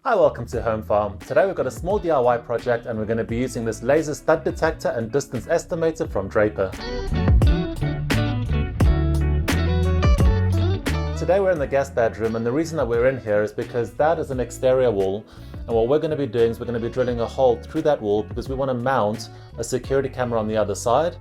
Hi, welcome to Home Farm. Today we've got a small DIY project and we're going to be using this laser stud detector and distance estimator from Draper. Today we're in the guest bedroom, and the reason that we're in here is because that is an exterior wall, and what we're going to be doing is we're going to be drilling a hole through that wall because we want to mount a security camera on the other side,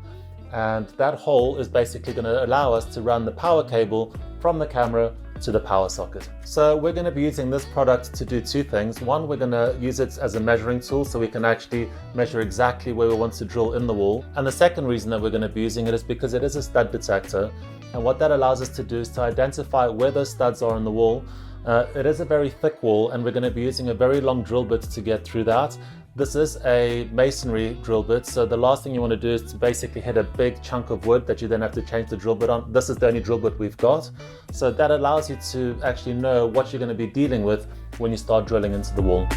and that hole is basically going to allow us to run the power cable from the camera to the power socket. So we're going to be using this product to do two things. One, we're going to use it as a measuring tool so we can actually measure exactly where we want to drill in the wall. And the second reason that we're going to be using it is because it is a stud detector. And what that allows us to do is to identify where those studs are in the wall. It is a very thick wall, and we're going to be using a very long drill bit to get through that. This is a masonry drill bit, so the last thing you want to do is to basically hit a big chunk of wood that you then have to change the drill bit on. This is the only drill bit we've got. So that allows you to actually know what you're going to be dealing with when you start drilling into the wall.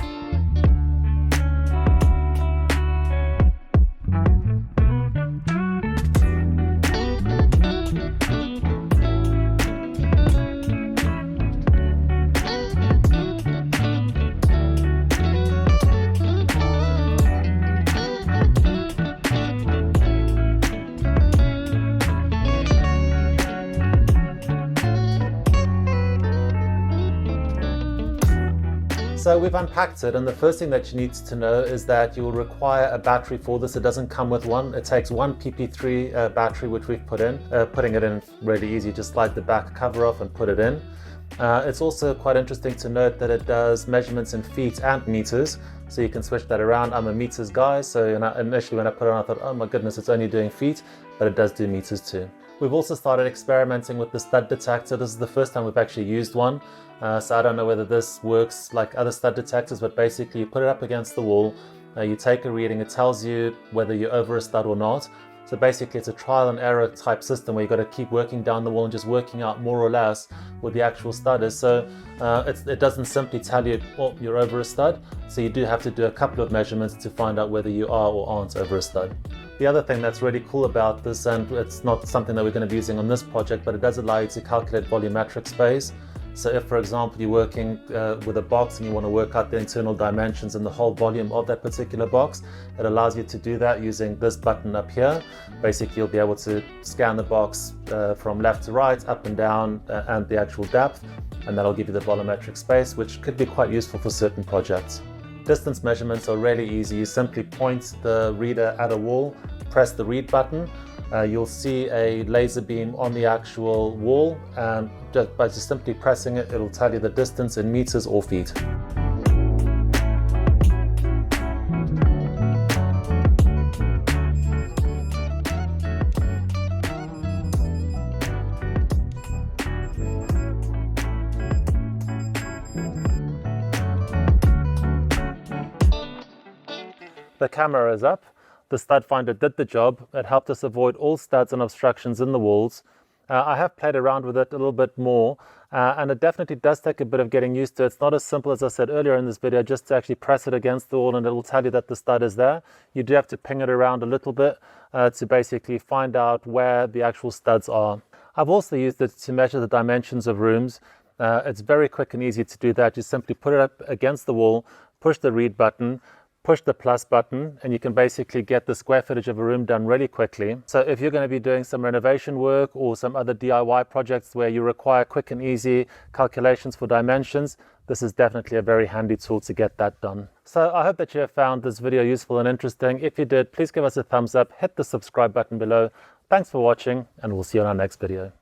So we've unpacked it, and the first thing that you need to know is that you will require a battery for this. It doesn't come with one. It takes one PP3 battery, which we've put in. Putting it in really easy, just slide the back cover off and put it in. It's also quite interesting to note that it does measurements in feet and meters, so you can switch that around. I'm a meters guy, so initially when I put it on I thought, oh my goodness, it's only doing feet, but it does do meters too. We've also started experimenting with the stud detector. This is the first time we've actually used one, so I don't know whether this works like other stud detectors, but basically you put it up against the wall, you take a reading, it tells you whether you're over a stud or not. So basically it's a trial and error type system where you've got to keep working down the wall and just working out more or less what the actual stud is. So it doesn't simply tell you, oh, you're over a stud. So you do have to do a couple of measurements to find out whether you are or aren't over a stud. The other thing that's really cool about this, and it's not something that we're going to be using on this project, but it does allow you to calculate volumetric space. So if, for example, you're working with a box and you want to work out the internal dimensions and the whole volume of that particular box, it allows you to do that using this button up here. Basically, you'll be able to scan the box from left to right, up and down, and the actual depth, and that'll give you the volumetric space, which could be quite useful for certain projects. Distance measurements are really easy. You simply point the reader at a wall, press the read button. You'll see a laser beam on the actual wall, and by just simply pressing it, it'll tell you the distance in meters or feet. The camera is up. The stud finder did the job. It helped us avoid all studs and obstructions in the walls. I have played around with it a little bit more, and it definitely does take a bit of getting used to. It's not as simple as I said earlier in this video, just to actually press it against the wall and it will tell you that the stud is there. You do have to ping it around a little bit to basically find out where the actual studs are. I've also used it to measure the dimensions of rooms. It's very quick and easy to do that. You simply put it up against the wall, push the read button, push the plus button, and you can basically get the square footage of a room done really quickly. So if you're going to be doing some renovation work or some other DIY projects where you require quick and easy calculations for dimensions, this is definitely a very handy tool to get that done. So I hope that you have found this video useful and interesting. If you did, please give us a thumbs up, hit the subscribe button below. Thanks for watching, and we'll see you on our next video.